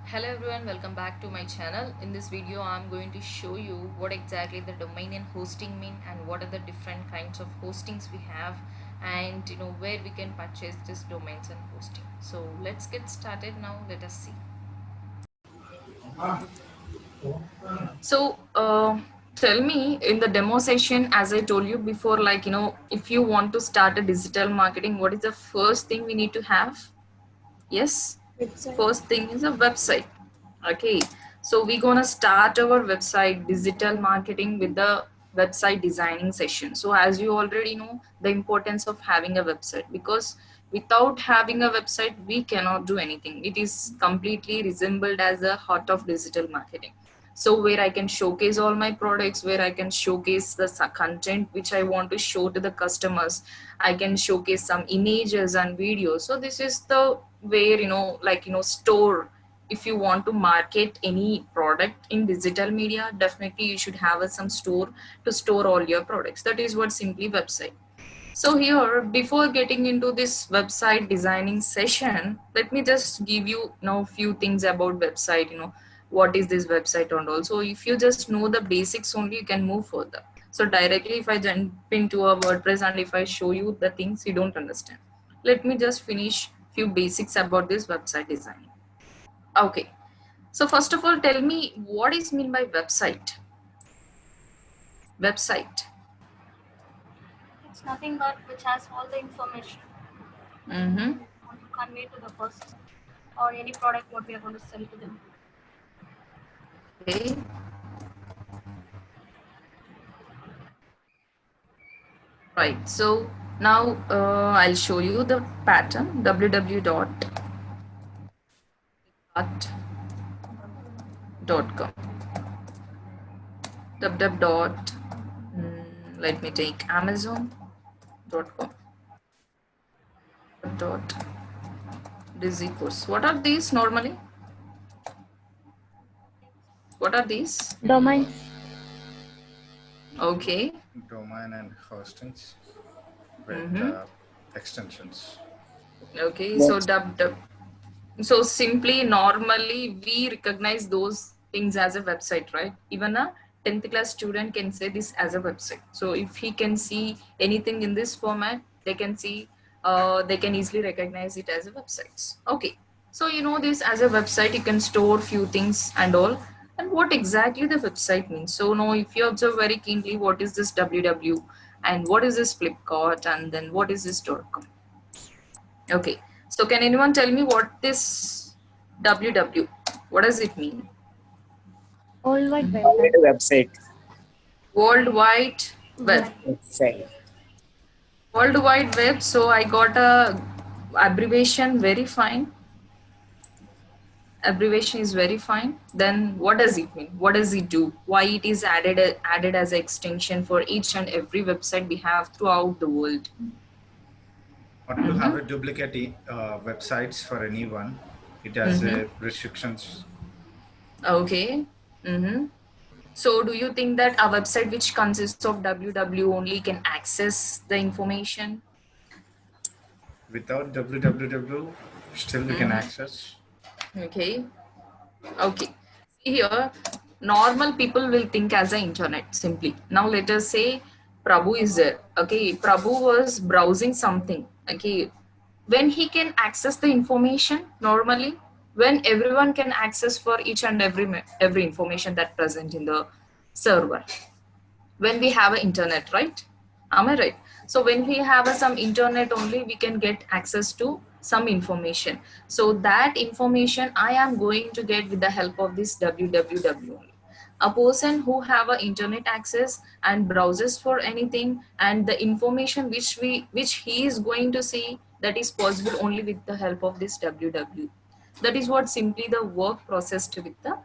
Hello everyone, welcome back to my channel. In this video I'm going to show you what exactly the domain and hosting mean and what are the different kinds of hostings we have, and where we can purchase this domains and hosting. So let's get started now. Let us see. So tell me, in the demo session, as I told you before, if you want to start a digital marketing, what is the first thing we need to have? Yes, Website. first thing is a website. Okay, so we're gonna start our website digital marketing with the website designing session. So as you already know, the importance of having a website, because without having a website we cannot do anything. It is completely resembled as a heart of digital marketing. So where I can showcase all my products, where I can showcase the content which I want to show to the customers, I can showcase some images and videos. So this is the where store. If you want to market any product in digital media, definitely you should have some store to store all your products. That is what simply website. So here, before getting into this website designing session, let me just give you now few things about website. What is this website and all. So if you just know the basics only, you can move further. So directly, if I jump into a WordPress and if I show you the things you don't understand, let me just finish few basics about this website design. Okay. So first of all, tell me what is mean by website. Website. It's nothing but which has all the information Mm-hmm. want to convey to the person or any product what we are going to sell to them. Okay. Right. So now I'll show you the pattern www.art.com. www. Dot, let me take Amazon.com. Dot Dizzycourse. What are these normally? What are these? Domains. Okay. Domain and hostings with Mm-hmm. extensions. Okay. So Yes. www. So simply, normally we recognize those things as a website, right? Even a 10th class student can say this as a website. So if he can see anything in this format, they can easily recognize it as a website. Okay. So this as a website, you can store few things and all. And what exactly the website means. So now if you observe very keenly, what is this www and what is this Flipkart and then what is this .com? Okay. So can anyone tell me what this WW? What does it mean? World Wide Web. Already website. World Wide Web. Web. Website. World Wide Web. So I got a abbreviation. Very fine. Abbreviation is very fine. Then what does it mean? What does it do? Why it is added as an extension for each and every website we have throughout the world? Not to have Mm-hmm. a duplicate websites for anyone. It has Mm-hmm. restrictions. Okay. Mm-hmm. So do you think that a website which consists of www only can access the information? Without www, still we can Mm-hmm. access. Okay. Okay. See here, normal people will think as an internet simply. Now let us say Prabhu is there. Okay. Prabhu was browsing something. Okay. When he can access the information normally, when everyone can access for each and every information that present in the server, when we have an internet, right? Am I right? So when we have some internet only, we can get access to some information. So that information I am going to get with the help of this www only. A person who have a internet access and browses for anything, and the information which he is going to see, that is possible only with the help of this www. That is what simply the work processed with the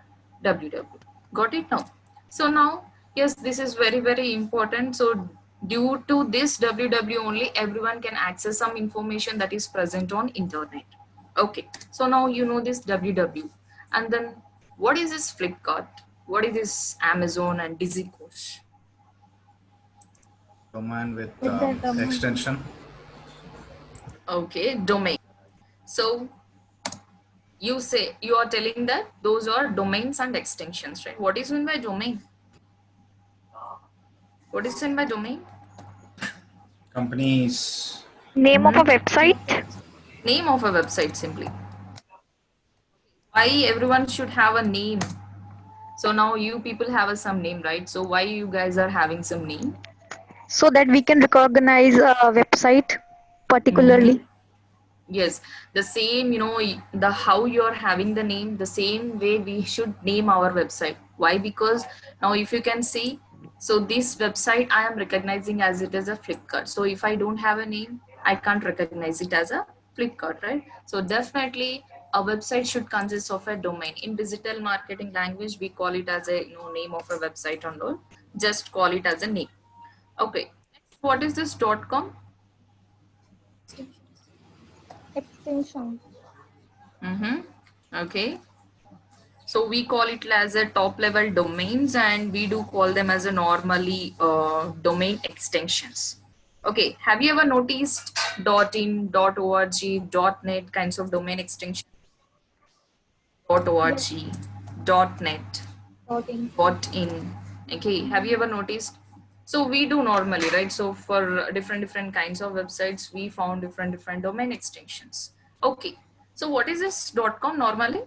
www. Got it now? So now, yes, this is very, very important. So due to this www only, everyone can access some information that is present on internet. Okay. So now you know this www. And then what is this Flipkart? What is this Amazon and Dizzycourse? Domain with With the domain. extension. Okay, domain. So You are telling that those are domains and extensions, right? What is meant by domain? What is meant by domain? Companies. Name of a Mhm. website. Name of a website simply. Why everyone should have a name? So now you people have a some name, right? So why you guys are having some name? So that we can recognize a website Mm-hmm. particularly. Yes, the same, the how you're having the name, the same way we should name our website. Why? Because now if you can see, so this website I am recognizing as it is a Flipkart. So if I don't have a name, I can't recognize it as a Flipkart, right? So definitely a website should consist of a domain. In digital marketing language, we call it as a name of a website and all. Just call it as a name. Okay. Next, what is this .com? Extension. Mm-hmm. Okay. So we call it as a top level domains and we do call them as a normally domain extensions. Okay, have you ever noticed .in, .org, .net kinds of domain extensions? .org, Yes. .net, Dotting. .in. Okay, have you ever noticed? So we do normally, right? So for different kinds of websites, we found different domain extensions. Okay, so what is this .com normally?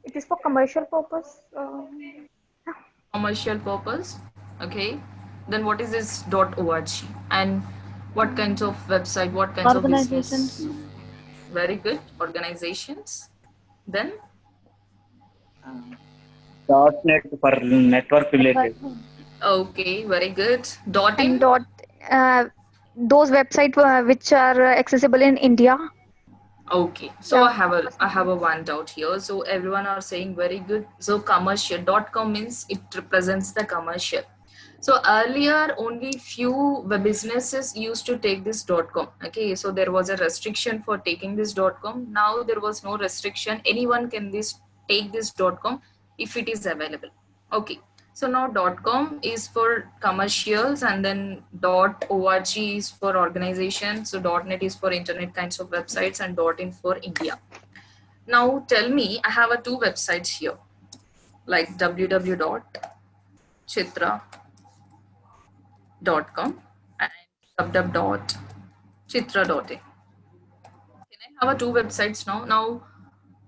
It is for commercial purpose. Commercial purpose. Okay, then what is this .org and what kinds of website, what kinds of Organizations. business? Very good. Organizations. Then .NET for network related. okay, very good. And In. uh, those websites which are accessible in India. Okay, so Yeah. I have a one doubt here. So everyone are saying very good. So commercial .com means it represents the commercial. So earlier only few businesses used to take this .com. Okay, so there was a restriction for taking this .com. Now there was no restriction. Anyone can take this .com if it is available. Okay, so now .com is for commercials and then .org is for organizations. So .net is for internet kinds of websites and .in for India. Now tell me, I have a two websites here like www.chitra.com and www.chitra.in. Can I have a two websites now? Now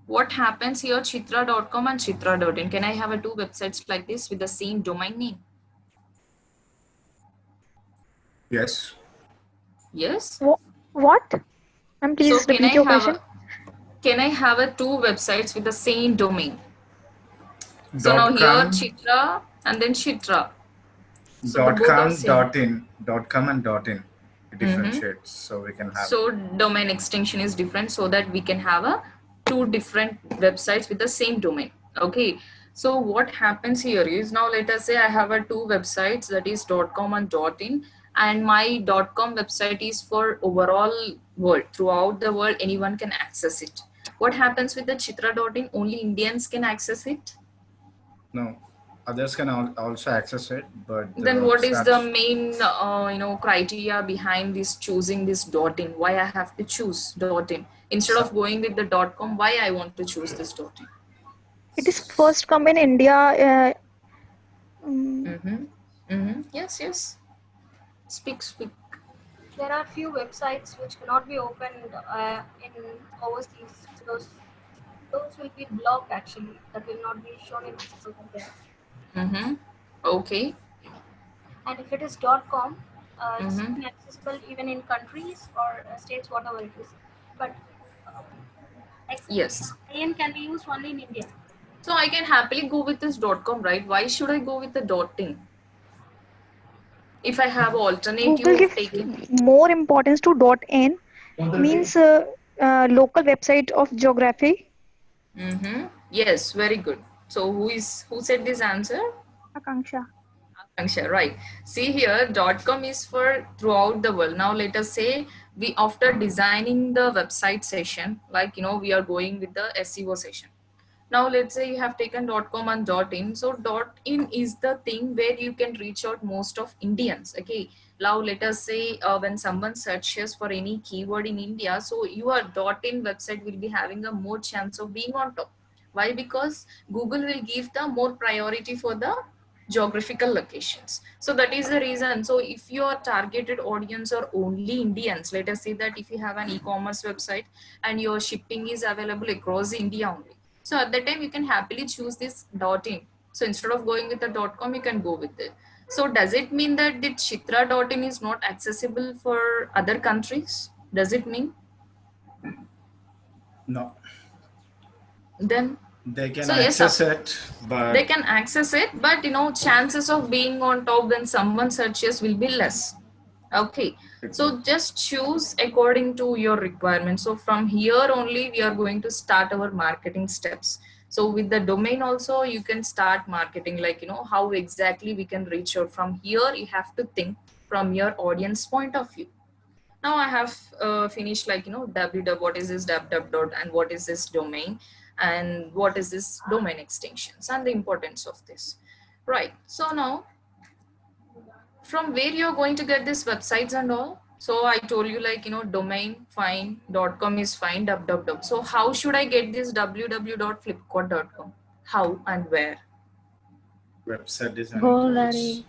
what happens here, chitra.com and chitra.in? Can I have a two websites like this with the same domain name? Yes. Yes. What? So Please repeat your question. can I have a two websites with the same domain? So now here .com, Chitra and then Chitra. So the dot both are .com, same. .in, .com and .in. It Mm-hmm. differentiates, so we can have. So domain extension is different so that we can have a two different websites with the same domain. Okay. So what happens here is now let us say I have a two websites that is .com and .in and my .com website is for overall world. Throughout the world anyone can access it. What happens with the Chitra.in? Only Indians can access it. No, others can also access it, but Then what is the status. main criteria behind this choosing this .in? Why I have to choose .in instead of going with the .com? Why I want to choose this .in? It is first come in India. Mm-hmm. Mm-hmm. Yes, yes. Speak. There are few websites which cannot be opened in overseas because those will be blocked actually. That will not be shown in access over there. Mm-hmm. Okay. And if it is .com, it's Mm-hmm. accessible even in countries or states, whatever it is. But Yes. IN can be used only in India. So I can happily go with this .com, right? Why should I go with the .in? If I have alternative Google of gives taking. more importance to .in, means local website of geography. Mm-hmm. Yes, very good. So who said this answer? Akanksha. Akanksha, right. See here, .com is for throughout the world. Now let us say we after designing the website session, like we are going with the SEO session. Now let's say you have taken .com and .in. So .in is the thing where you can reach out most of Indians. Okay. Now let us say when someone searches for any keyword in India, so your .in website will be having a more chance of being on top. Why? Because Google will give the more priority for the geographical locations. So that is the reason. So if your targeted audience are only Indians, let us say that if you have an e-commerce website and your shipping is available across India only, so at that time you can happily choose this .in. So instead of going with the .com, you can go with it. So does it mean that the Chitra.in is not accessible for other countries? Does it mean? No, Then, they can so yes, access it, they but can access it, but chances of being on top when someone searches will be less. Okay, so just choose according to your requirements. So from here only we are going to start our marketing steps. So with the domain also you can start marketing, like how exactly we can reach out. From here you have to think from your audience point of view. Now I have finished, like www, what is this www dot and what is this domain and what is this domain extensions and the importance of this, right? So now from where you're going to get these websites and all. So I told you, like domain fine, .com is fine, www. So how should I get this www.flipkart.com? How and where? website design Whole tools.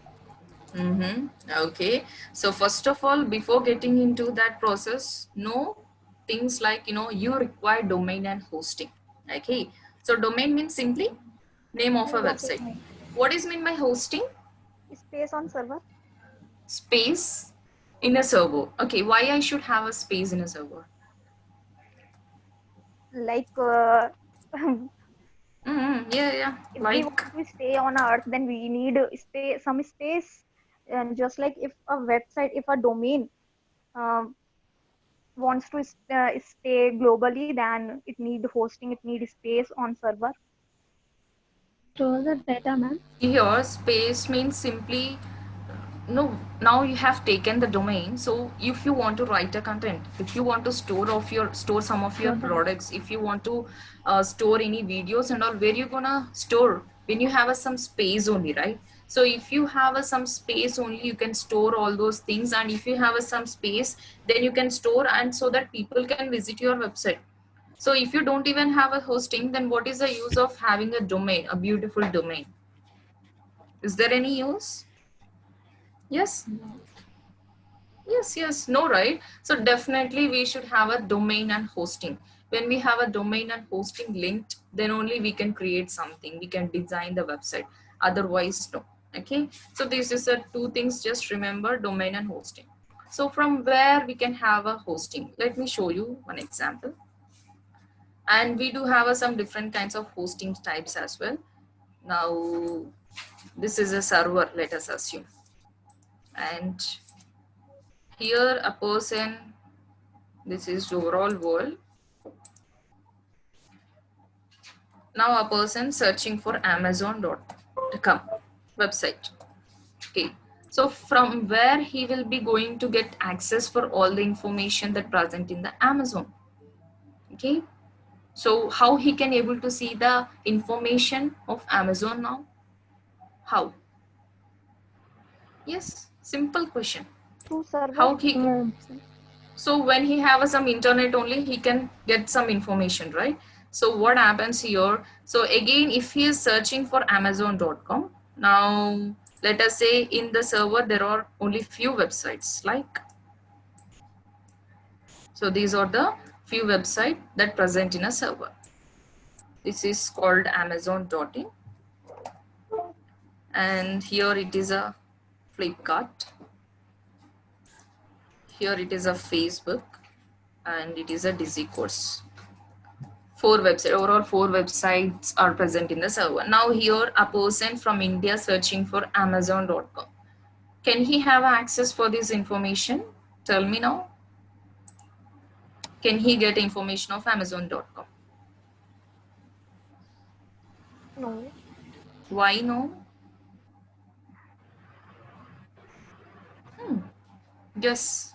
array. Okay. So first of all, before getting into that process, know things like, you require domain and hosting. Okay. So domain means simply name of a website. What is mean by hosting? Space on server. Space in a server. Okay. Why I should have a space in a server? Like Yeah, yeah. if we Like, want to stay on Earth, then we need some space. And just like if a website, if a domain um, wants to stay globally, then it need hosting, it need space on server. Store the data, ma'am. here space means simply, no, now you have taken the domain. So if you want to write a content, if you want to store some of your products, if you want to store any videos and all, where you gonna store? When you have some space only, right? So if you have some space only, you can store all those things. And if you have some space, then you can store, and so that people can visit your website. So if you don't even have a hosting, then what is the use of having a domain, a beautiful domain? Is there any use? Yes. Yes, no, right? So definitely we should have a domain and hosting. When we have a domain and hosting linked, then only we can create something. We can design the website. Otherwise, no. Okay. So this is the two things. Just remember domain and hosting. So from where we can have a hosting? Let me show you one example. And we do have some different kinds of hosting types as well. Now, this is a server, let us assume. And here a person, this is overall world. Now a person searching for Amazon.com website. Okay. So from where he will be going to get access for all the information that present in the Amazon. Okay. So how he can able to see the information of Amazon now? How? Yes, simple question. Through server. How he? So when he have some internet only, he can get some information, right? So what happens here? So again, if he is searching for Amazon.com, now let us say in the server there are only few websites, like, so these are the few websites that present in a server. This is called Amazon.in, and here it is a Flipkart. Here it is a Facebook, and it is a Dizzy course. Overall 4 websites are present in the server. Now here a person from India searching for Amazon.com. Can he have access for this information? Tell me now. Can he get information of Amazon.com? No. Why no? Yes.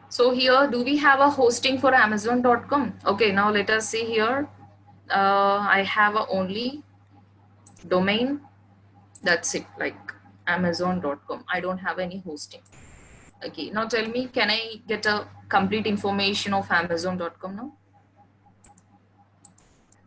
So here, do we have a hosting for Amazon.com? Okay, now let us see here. I have only domain That's it, like amazon.com. I don't have any hosting. Okay, now tell me, can I get a complete information of amazon.com now?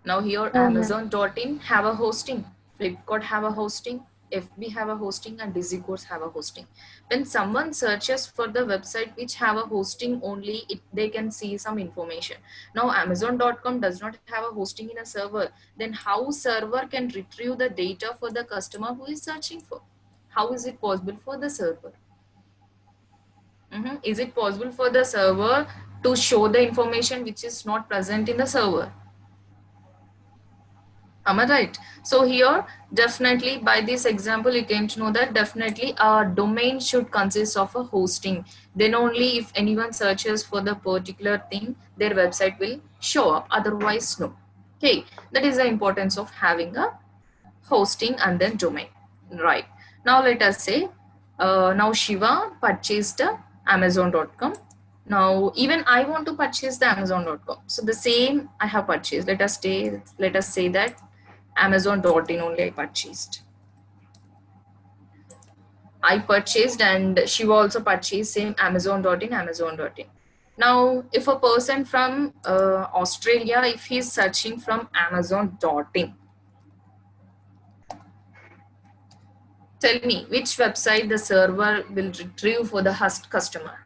Now here No, ma'am. amazon.in have a hosting, Flipkart have a hosting, FB have a hosting, and Dizzycourse have a hosting. When someone searches for the website which have a hosting only, they can see some information. Now amazon.com does not have a hosting in a server. Then how server can retrieve the data for the customer who is searching for? How is it possible for the server? Is it possible for the server to show the information which is not present in the server? Am I right? So here, definitely by this example, you came to know that definitely a domain should consist of a hosting. Then only if anyone searches for the particular thing, their website will show up. Otherwise, no. Okay, that is the importance of having a hosting and then domain. Right. Now let us say, now Shiva purchased Amazon.com. Now even I want to purchase the Amazon.com. So the same I have purchased. Let us say that Amazon.in only I purchased. I purchased and Shiva also purchased same Amazon.in, Amazon.in. Now, if a person from Australia, if he's searching from Amazon.in, tell me which website the server will retrieve for the host customer.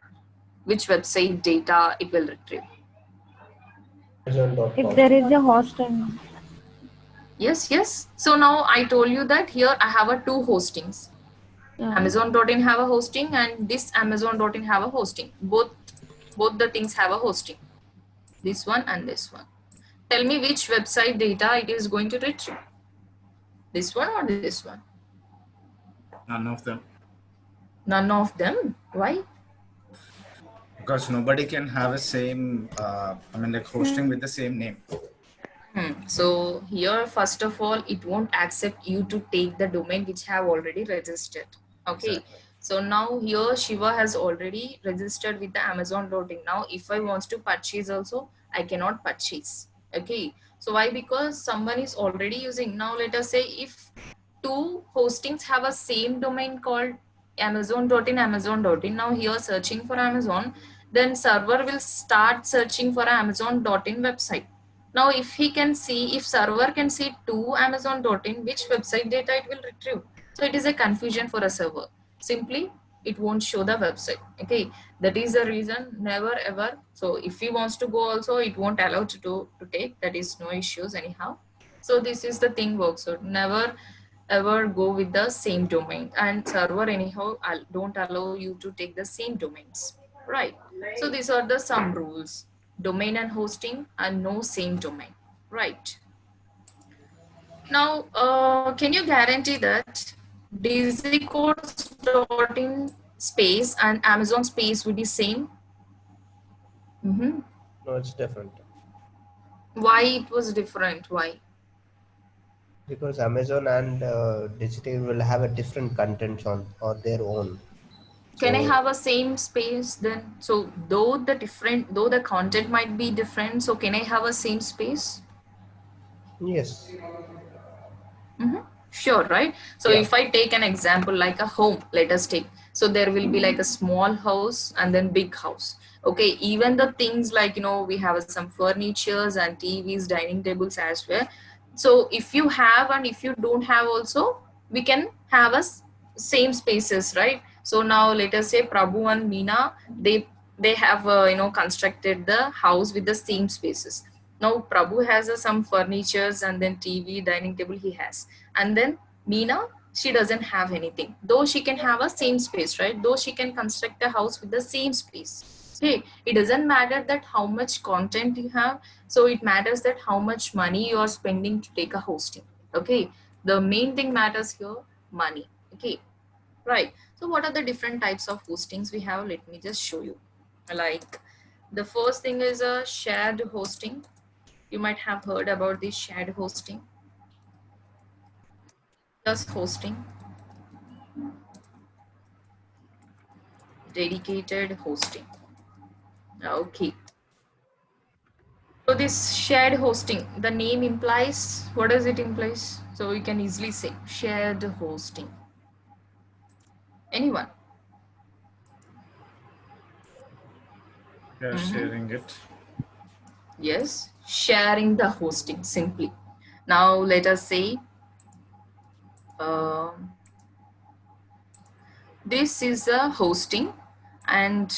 Which website data it will retrieve? If Amazon.com. there is a hosting, Yes, yes. So now I told you that here I have a two hostings. yeah. Amazon.in have a hosting and this Amazon.in have a hosting. Both the things have a hosting. This one and this one. Tell me which website data it is going to retrieve. This one or this one? None of them. None of them. Why? Because nobody can have a same, like hosting with the same name. So here, first of all, it won't accept you to take the domain which have already registered. Okay. Exactly. So now here Shiva has already registered with the Amazon.in. Now, if I want to purchase also, I cannot purchase. Okay. So why? Because someone is already using. Now let us say if two hostings have a same domain called Amazon.in, Amazon.in. Now here searching for Amazon, then server will start searching for Amazon.in website. Now, if he can see, if server can see to Amazon.in, which website data it will retrieve? So it is a confusion for a server. Simply, it won't show the website. Okay, that is the reason. Never ever. So if he wants to go, also it won't allow to take. That is no issues anyhow. So this is the thing works out. Never ever go with the same domain, and server anyhow don't allow you to take the same domains. Right. So these are the some rules. Domain and hosting and no same domain. Right. Now, can you guarantee that dizzycodes.in space and Amazon space would be same? No, it's different. Why it was different? Why? Because Amazon and Digital will have a different contents on their own. Can I So have a same space then? So though the content might be different, so can I have a same space? yes, Sure, right? So yeah, if I take an example like a home, let us take. So there will be like a small house and then big house. Okay, even the things like, we have some furnitures and TVs, dining tables as well. So if you have and if you don't have also, we can have same spaces, right? So now let us say Prabhu and Meena, they have, constructed the house with the same spaces. Now Prabhu has some furnitures and then TV, dining table he has, and then Meena, she doesn't have anything. Though she can have a same space, right? Though she can construct a house with the same space. Okay, it doesn't matter that how much content you have. So it matters that how much money you are spending to take a hosting. Okay, the main thing matters here, money. Okay, right. So what are the different types of hostings we have? Let me just show you. Like the first thing is a shared hosting. You might have heard about this shared hosting. Just hosting, dedicated hosting. Okay. So this shared hosting, the name implies, what does it implies? So you can easily say shared hosting. Anyone? Yeah, sharing it. Yes, sharing the hosting simply. Now let us say this is a hosting, and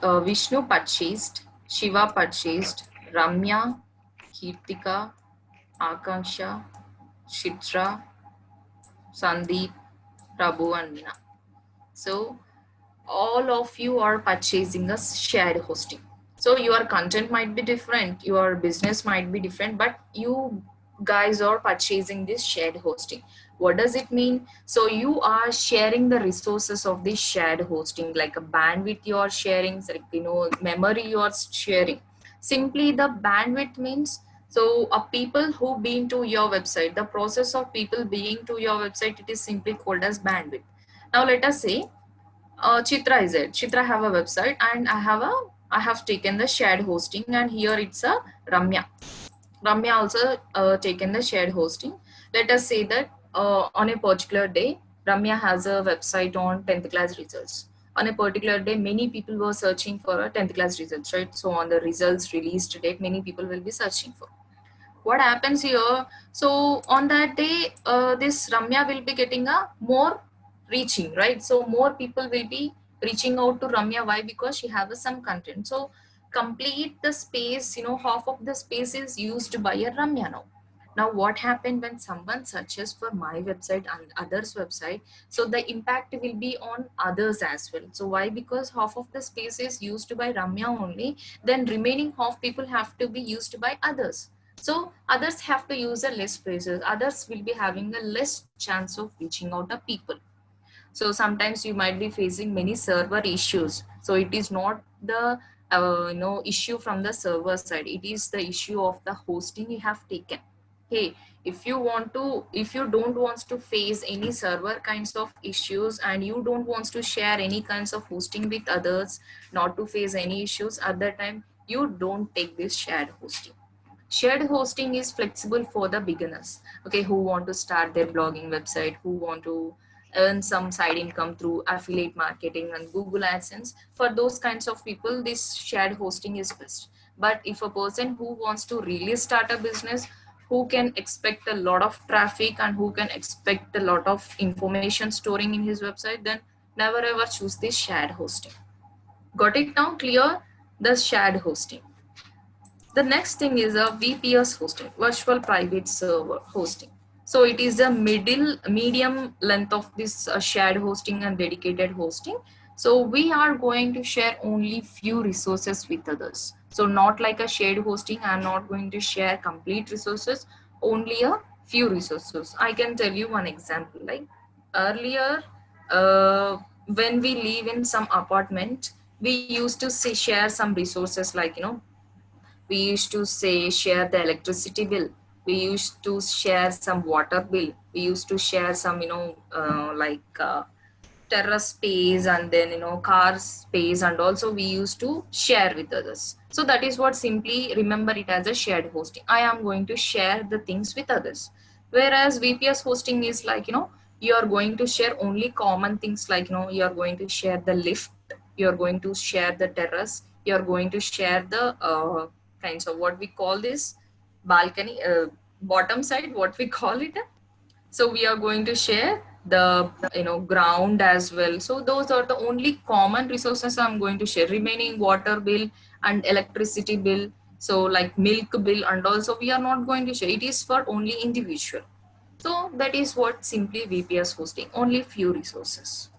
Vishnu purchased, Shiva purchased, Ramya, Kirtika, Akansha, Chitra, Sandeep, Prabhu, and Meena. So all of you are purchasing a shared hosting. So your content might be different, your business might be different, but you guys are purchasing this shared hosting. What does it mean? So you are sharing the resources of this shared hosting, like a bandwidth you are sharing, like memory you are sharing. Simply the bandwidth means, so people who been to your website, the process of people being to your website, it is simply called as bandwidth. Now let us say Chitra is it. Chitra have a website, and I have taken the shared hosting, and here it's a Ramya. Ramya also taken the shared hosting. Let us say that on a particular day, Ramya has a website on 10th class results. On a particular day, many people were searching for a 10th class results, right? So on the results released date, many people will be searching for. What happens here? So on that day, this Ramya will be getting a more reaching, right? So more people will be reaching out to Ramya. Why? Because she has some content. So complete the space, half of the space is used by a Ramya now. Now what happened when someone searches for my website and others website? So the impact will be on others as well. So why? Because half of the space is used by Ramya only, then remaining half people have to be used by others. So others have to use a less phrases, others will be having a less chance of reaching out to people. So sometimes you might be facing many server issues. So it is not the issue from the server side, it is the issue of the hosting you have taken. Hey, if you don't want to face any server kinds of issues, and you don't want to share any kinds of hosting with others, not to face any issues at that time, you don't take this shared hosting. Shared hosting is flexible for the beginners, okay, who want to start their blogging website, who want to earn some side income through affiliate marketing and Google AdSense. For those kinds of people, this shared hosting is best. But if a person who wants to really start a business, who can expect a lot of traffic and who can expect a lot of information storing in his website, then never ever choose this shared hosting. Got it now clear? The shared hosting. The next thing is a VPS hosting, virtual private server hosting. So it is the medium length of this shared hosting and dedicated hosting. So we are going to share only few resources with others. So not like a shared hosting, I'm not going to share complete resources, only a few resources. I can tell you one example. Like earlier, when we live in some apartment, we used to share some resources like we used to say share the electricity bill, we used to share some water bill, we used to share some terrace space, and then car space, and also we used to share with others. So that is what, simply remember it as a shared hosting. I am going to share the things with others. Whereas VPS hosting is like you are going to share only common things, like you are going to share the lift, you are going to share the terrace, you are going to share the kinds of what we call this balcony, bottom side, what we call it. So we are going to share the ground as well. So those are the only common resources I'm going to share. Remaining water bill and electricity bill, so like milk bill, and also we are not going to share, it is for only individual. So that is what simply VPS hosting, only few resources.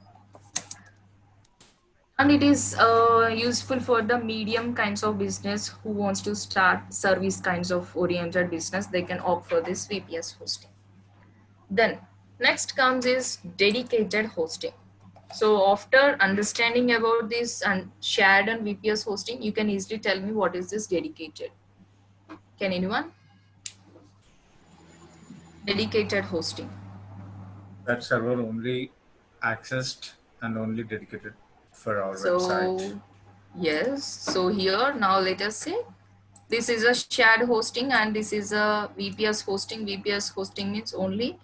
And it is useful for the medium kinds of business who wants to start service kinds of oriented business, they can opt for this VPS hosting. Then next comes is dedicated hosting. So after understanding about this and shared and VPS hosting, you can easily tell me what is this dedicated. Can anyone? Dedicated hosting. That server only accessed and only dedicated for our So website. yes, so here now let us say This is a shared hosting and this is a VPS hosting. VPS hosting means only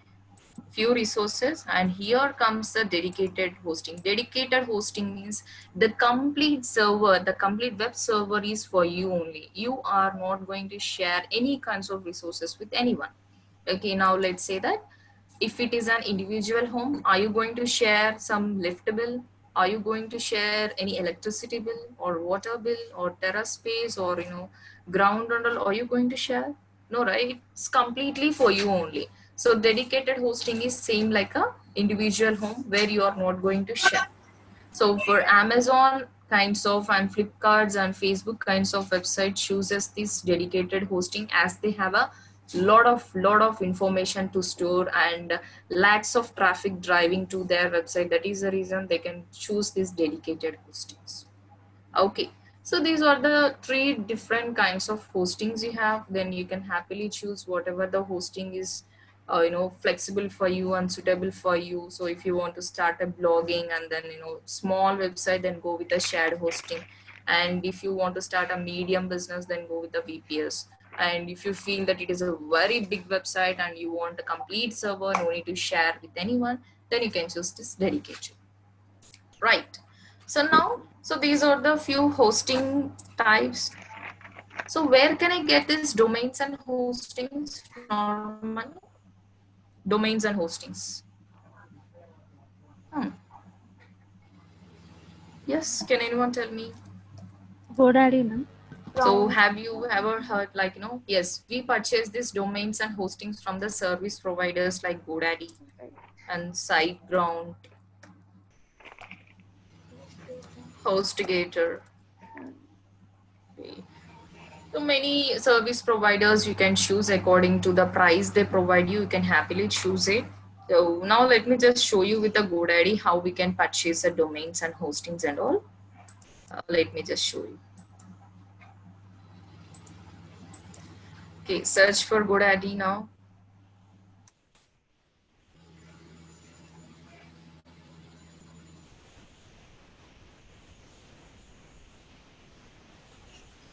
few resources, and here comes the dedicated hosting. Dedicated hosting means the complete server, the complete web server is for you only. You are not going to share any kinds of resources with anyone. Okay, now let's say that if it is an individual home, are you going to share some lift bill? Are you going to share any electricity bill or water bill or terrace space or ground and all? Are you going to share? No, right? It's completely for you only. So dedicated hosting is same like a individual home where you are not going to share. So for Amazon kinds of and Flipkarts and Facebook kinds of website chooses this dedicated hosting as they have a lot of information to store and lakhs of traffic driving to their website. That is the reason they can choose these dedicated hostings. Okay, so these are the three different kinds of hostings you have. Then you can happily choose whatever the hosting is flexible for you and suitable for you. So if you want to start a blogging and then small website, then go with a shared hosting. And if you want to start a medium business, then go with the VPS. And if you feel that it is a very big website and you want a complete server, no need to share with anyone, then you can choose this dedicated. Right. So now, so these are the few hosting types. So where can I get these domains and hostings normally? Domains and hostings. Yes, can anyone tell me? GoDaddy, no? So have you ever heard yes, we purchase these domains and hostings from the service providers like GoDaddy and SiteGround, HostGator. Okay. So many service providers you can choose according to the price they provide you. You can happily choose it. So now let me just show you with the GoDaddy how we can purchase the domains and hostings and all. Let me just show you. Okay, search for GoDaddy now.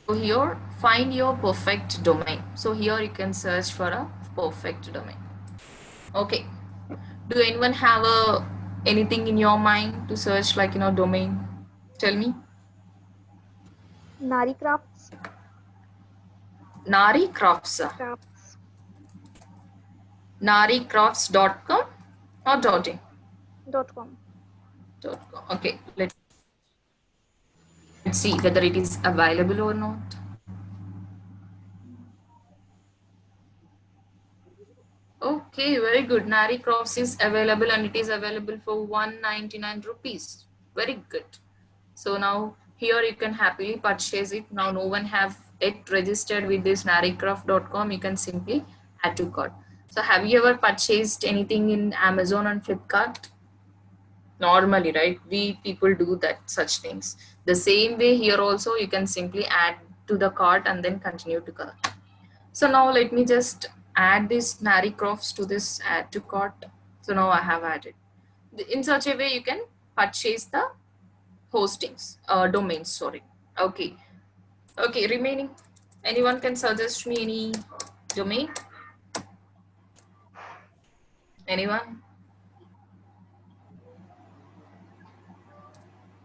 So here, find your perfect domain. So here you can search for a perfect domain. Okay. Do anyone have anything in your mind to search domain? Tell me. Nari Crafts. Nari Crafts. Crafts. naricrafts.com or .in? .com. .com. Okay, let's see whether it is available or not. Okay, very good. Nari Crafts is available and it is available for 199 rupees. Very good. So now here you can happily purchase it. Now no one have it registered with this naricraft.com. You can simply add to cart. So have you ever purchased anything in Amazon and Flipkart? Normally, right? We people do that such things. The same way here also you can simply add to the cart and then continue to cart. So now let me just add this Nari Crafts to this add to cart. So now I have added. In such a way you can purchase the hostings, domains, sorry. Okay. Okay, remaining. Anyone can suggest me any domain? Anyone?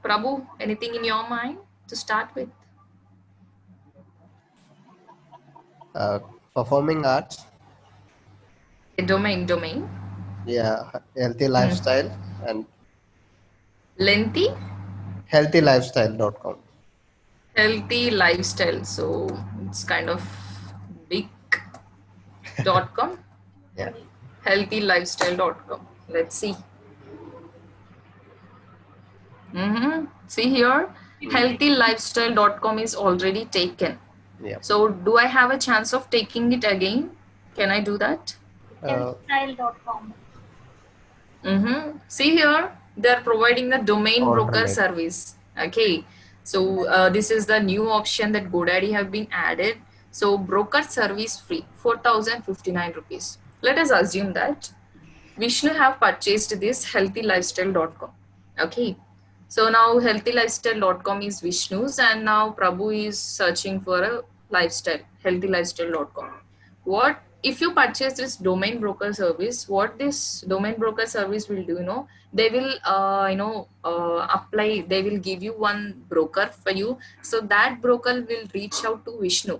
Prabhu, anything in your mind to start with? Performing arts. A domain. Yeah, healthy lifestyle and Lengthy? healthylifestyle.com. Healthy lifestyle. So it's kind of big .com. Yeah. Healthylifestyle.com. Let's see. See here, healthylifestyle.com is already taken. Yeah. So do I have a chance of taking it again? Can I do that? Healthstyle.com. See here, they're providing the domain broker Alternate. service. Okay. So this is the new option that GoDaddy have been added. So broker service free, 4,059 rupees. Let us assume that Vishnu have purchased this healthylifestyle.com. Okay. So now healthylifestyle.com is Vishnu's and now Prabhu is searching for lifestyle, healthylifestyle.com. What if you purchase this domain broker service? What this domain broker service will do, they will apply, they will give you one broker for you, so that broker will reach out to Vishnu.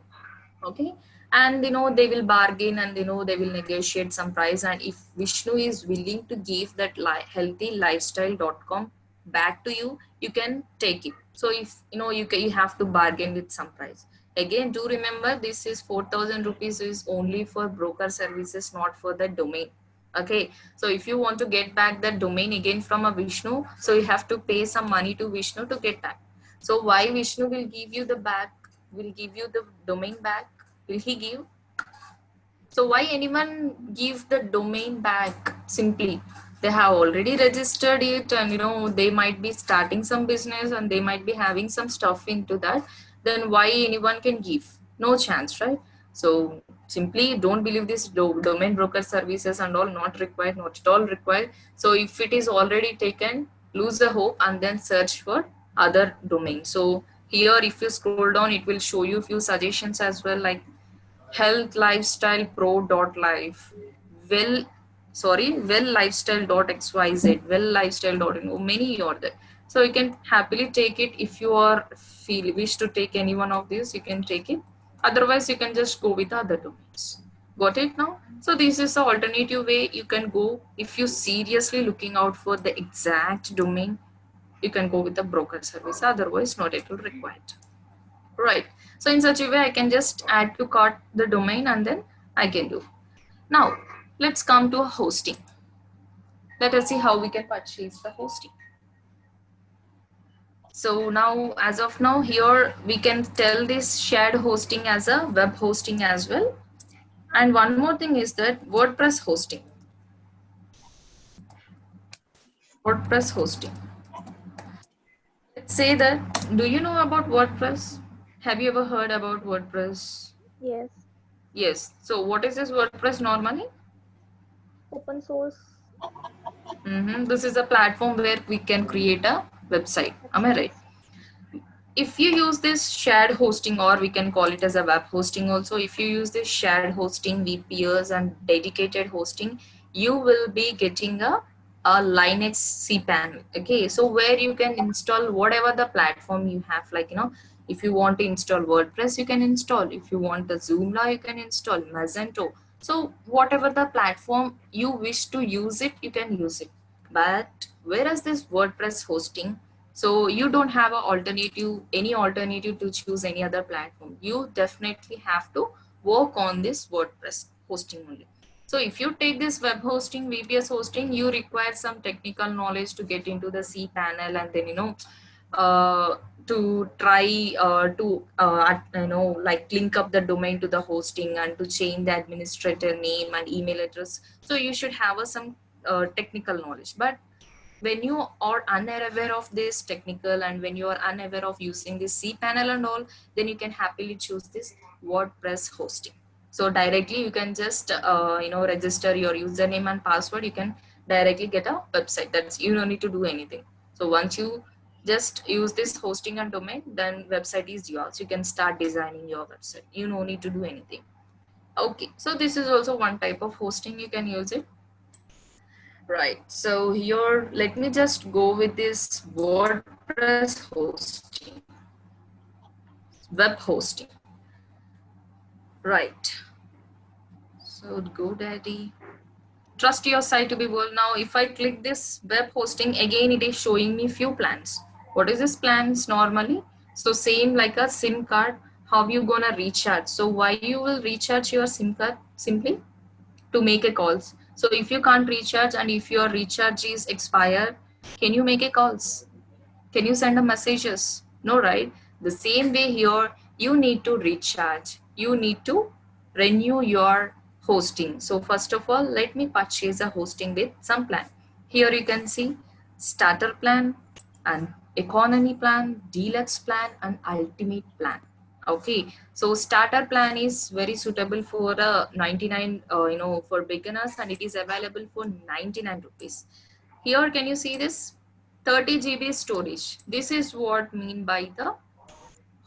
Okay, and they will bargain, and they will negotiate some price, and if Vishnu is willing to give that healthylifestyle.com back to you, you can take it. So if you have to bargain with some price. Again, do remember, this is 4,000 rupees is only for broker services, not for the domain. Okay, so if you want to get back that domain again from a Vishnu, so you have to pay some money to Vishnu to get back. So why Vishnu will give you the back, will give you the domain back? Will he give? So why anyone give the domain back? Simply, they have already registered it, and they might be starting some business, and they might be having some stuff into that. Then why anyone can give? No chance, right? So simply don't believe this domain broker services and all, not required, not at all required. So if it is already taken, lose the hope and then search for other domain. So here, if you scroll down, it will show you few suggestions as well, like healthlifestylepro.life, well lifestyle.xyz, well lifestyle. Many are there, so you can happily take it. If you are wish to take any one of these, you can take it. Otherwise, you can just go with other domains. Got it now? So this is the alternative way you can go. If you seriously looking out for the exact domain, you can go with the broker service. Otherwise, not at all required. Right. So in such a way, I can just add to cart the domain, and then I can do. Now, let's come to hosting. Let us see how we can purchase the hosting. So now, as of now, here we can tell this shared hosting as a web hosting as well. And one more thing is that WordPress hosting. WordPress hosting. Let's say that, do you know about WordPress? Have you ever heard about WordPress? Yes. Yes. So what is this WordPress normally? Open source. This is a platform where we can create a website. Am I right? If you use this shared hosting, or we can call it as a web hosting also, if you use this shared hosting, VPS and dedicated hosting, you will be getting a Linux cPanel. Okay, so where you can install whatever the platform you have, like if you want to install WordPress, you can install. If you want the Joomla, you can install Magento. So whatever the platform you wish to use it, you can use it. But whereas this WordPress hosting, so you don't have any alternative to choose any other platform. You definitely have to work on this WordPress hosting only. So if you take this web hosting, VPS hosting, you require some technical knowledge to get into the cPanel, and then to try like link up the domain to the hosting, and to change the administrator name and email address. So you should have some technical knowledge. But when you are unaware of this technical, and when you are unaware of using this cPanel and all, then you can happily choose this WordPress hosting. So directly you can just register your username and password. You can directly get a website. That's, you don't need to do anything. So once you just use this hosting and domain, then website is yours. You can start designing your website. You don't need to do anything. Okay, so this is also one type of hosting, you can use it. Right, so here, let me just go with this WordPress hosting, web hosting. Right, so GoDaddy, trust your site to be well. Now, if I click this web hosting, again, it is showing me few plans. What is this plans normally? So same like a SIM card, how you gonna recharge? So why you will recharge your SIM card? Simply to make a calls. So if you can't recharge, and if your recharge is expired, can you make a calls? Can you send a messages? No, right? The same way here, you need to recharge. You need to renew your hosting. So first of all, let me purchase a hosting with some plan. Here you can see starter plan and economy plan, deluxe plan, and ultimate plan. Okay, so starter plan is very suitable for 99 for beginners, and it is available for 99 rupees. Here, can you see this 30 GB storage? This is what mean by the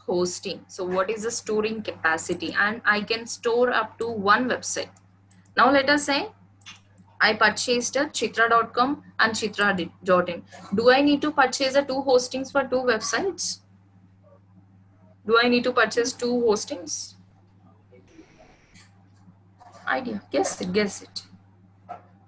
hosting. So what is the storing capacity? And I can store up to one website. Now let us say I purchased a chitra.com and chitra.in. Do I need to purchase a two hostings for two websites? Do I need to purchase two hostings? Idea. Guess it. Guess it.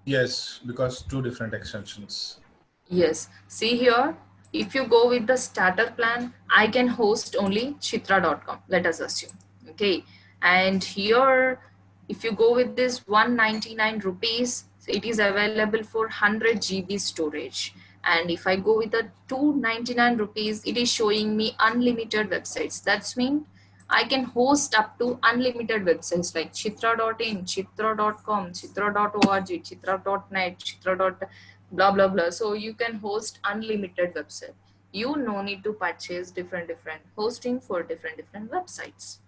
Yes, because two different extensions. Yes. See here, if you go with the starter plan, I can host only chitra.com. Let us assume. Okay. And here, if you go with this 199 rupees, it is available for 100 GB storage. And if I go with the 299 rupees, it is showing me unlimited websites. That's mean I can host up to unlimited websites like chitra.in, chitra.com, chitra.org, chitra.net, chitra. Blah blah blah. So you can host unlimited website. You no need to purchase different hosting for different websites.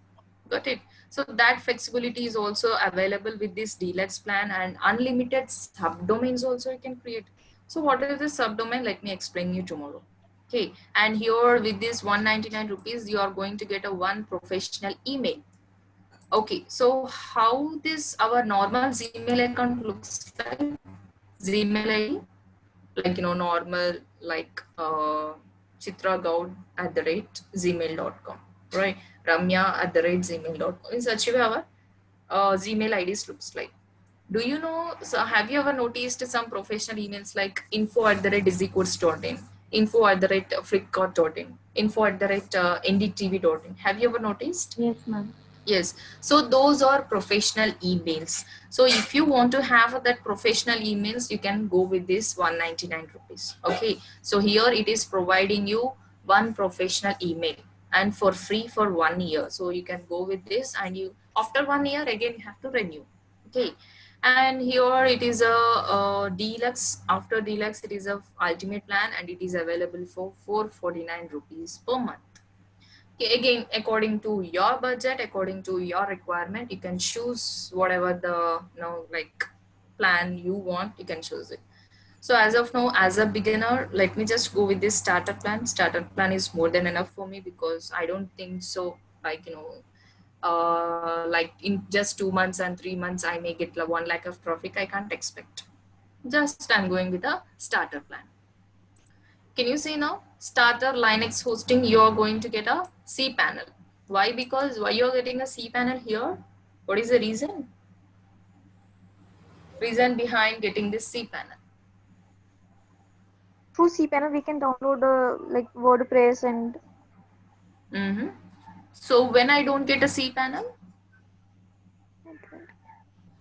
Got it? So that flexibility is also available with this deluxe plan, and unlimited subdomains also you can create. So what is the subdomain? Let me explain you tomorrow. Okay, and here with this 199 rupees, you are going to get a one professional email. Okay, so how this our normal Gmail account looks like? Gmail ID, like normal, like chitragaud @gmail.com, right? Ramya @gmail.com. In such a way our Gmail IDs looks like. Do you know, so have you ever noticed some professional emails like info@disycourse.in, info@flipkart.in, info@ndtv.in? Have you ever noticed? Yes, ma'am. Yes, so those are professional emails. So if you want to have that professional emails, you can go with this 199 rupees. Okay, so here it is providing you one professional email and for free for 1 year. So you can go with this, and you after 1 year again you have to renew. Okay, and here it is a deluxe. After deluxe, it is a ultimate plan, and it is available for 449 rupees per month. Okay, again, according to your budget, according to your requirement, you can choose whatever the like plan you want. You can choose it. So as of now, as a beginner, let me just go with this starter plan. Starter plan is more than enough for me, because I don't think so. Like like in just 2 months and 3 months, I may get 1 lakh of traffic. I can't expect. Just I'm going with a starter plan. Can you see now? Starter Linux hosting, you are going to get a cPanel. Why? Because why you are getting a cPanel here? What is the reason? Reason behind getting this cPanel. Through cPanel, we can download like WordPress and So when I don't get a cPanel,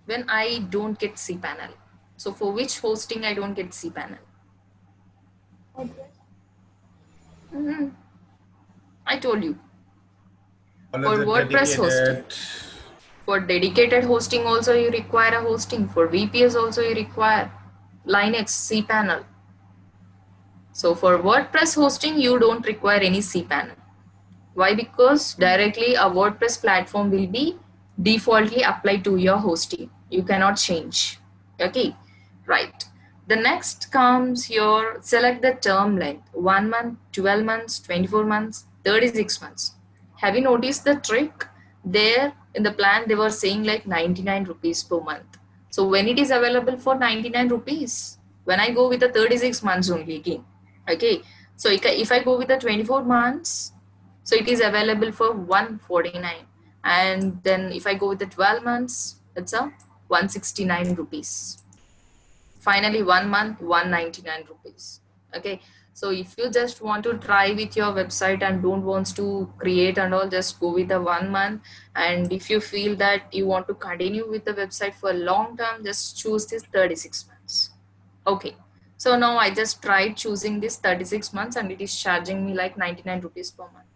when I don't get cPanel, so for which hosting I don't get cPanel? I told you. For WordPress hosting. For dedicated hosting also you require a hosting. For VPS also you require Linux cPanel. So for WordPress hosting, you don't require any cPanel. Why? Because directly a WordPress platform will be defaultly applied to your hosting. You cannot change. Okay, right. The next comes here, select the term length, 1 month, 12 months, 24 months, 36 months. Have you noticed the trick? There in the plan, they were saying like 99 rupees per month. So when it is available for 99 rupees, when I go with the 36 months only again, okay. So if I go with the 24 months, so it is available for 149. And then if I go with the 12 months, it's a 169 rupees. Finally 1 month, 199 rupees. Okay, so if you just want to try with your website and don't want to create and all, just go with the 1 month. And if you feel that you want to continue with the website for a long term, just choose this 36 months. Okay, so now I just tried choosing this 36 months, and it is charging me like 99 rupees per month.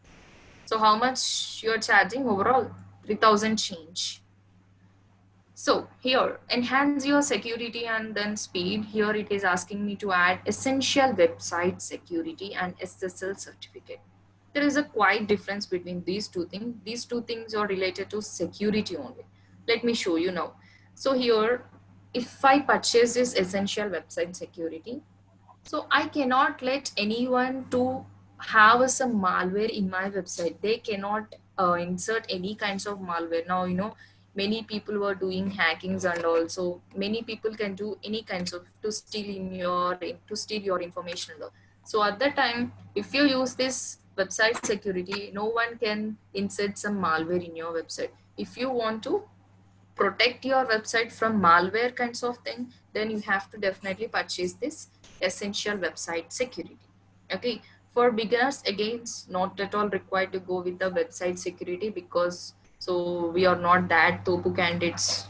So how much you're charging overall? 3000 change. So here, enhance your security and then speed. Here it is asking me to add essential website security and SSL certificate. There is a quite difference between these two things. These two things are related to security only. Let me show you now. So here, if I purchase this essential website security, so I cannot let anyone to have some malware in my website, they cannot insert any kinds of malware. Now, many people were doing hackings, and also many people can do any kinds of to steal your information. So at that time, if you use this website security, no one can insert some malware in your website. If you want to protect your website from malware kinds of thing, then you have to definitely purchase this essential website security. Okay, for beginners, again, it's not at all required to go with the website security, because so we are not that topu candidates,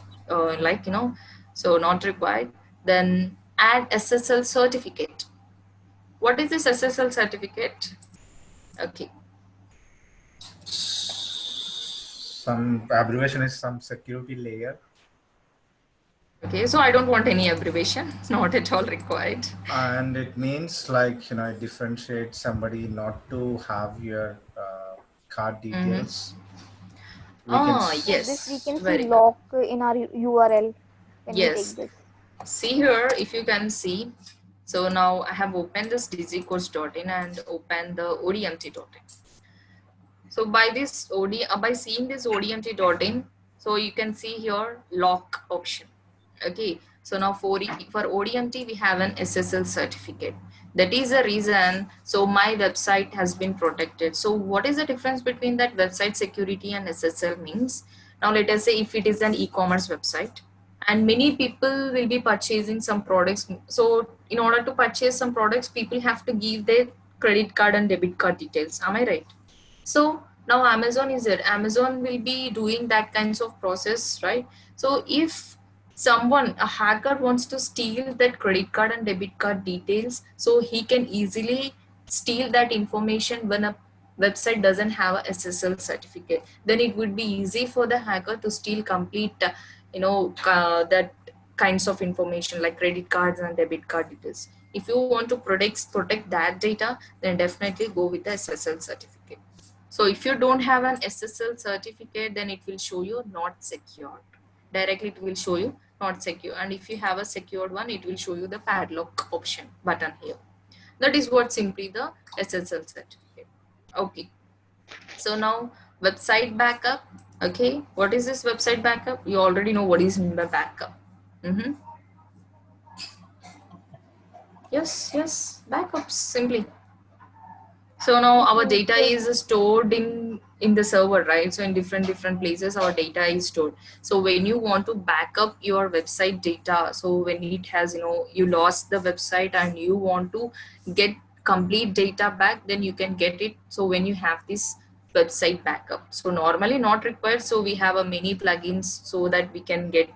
so not required. Then add SSL certificate. What is this SSL certificate? Okay, Some abbreviation is some security layer. okay, so I don't want any abbreviation, not at all required. And it means like, it differentiates somebody not to have your card details. We can Oh, s- For this, we yes, can see very good. lock in our URL. Can we Yes. take this? See here, if you can see, so now I have opened this dizzycourse.in and opened the odmt.in. So by this by seeing this odmt.in, so you can see here lock option. Okay, so now for ODMT we have an SSL certificate. That is the reason, so my website has been protected. So what is the difference between that website security and SSL means? Now let us say if it is an e-commerce website and many people will be purchasing some products. So in order to purchase some products, people have to give their credit card and debit card details. Am I right? So now Amazon is there. Amazon will be doing that kinds of process, right? So if a hacker wants to steal that credit card and debit card details, so he can easily steal that information when a website doesn't have a SSL certificate. Then it would be easy for the hacker to steal complete, that kinds of information like credit cards and debit card details. If you want to protect that data, then definitely go with the SSL certificate. So if you don't have an SSL certificate, then it will show you not secured. Directly it will show you not secure. And if you have a secured one, it will show you the padlock option button here. That is what simply the SSL certificate. Okay. So now website backup. Okay. What is this website backup? You already know what is meant by backup. Yes, backups simply. So now our data is stored in the server, right? So in different places our data is stored. So when you want to back up your website data, so when it has, you lost the website and you want to get complete data back, then you can get it. So when you have this website backup, so normally not required, so we have a many plugins so that we can get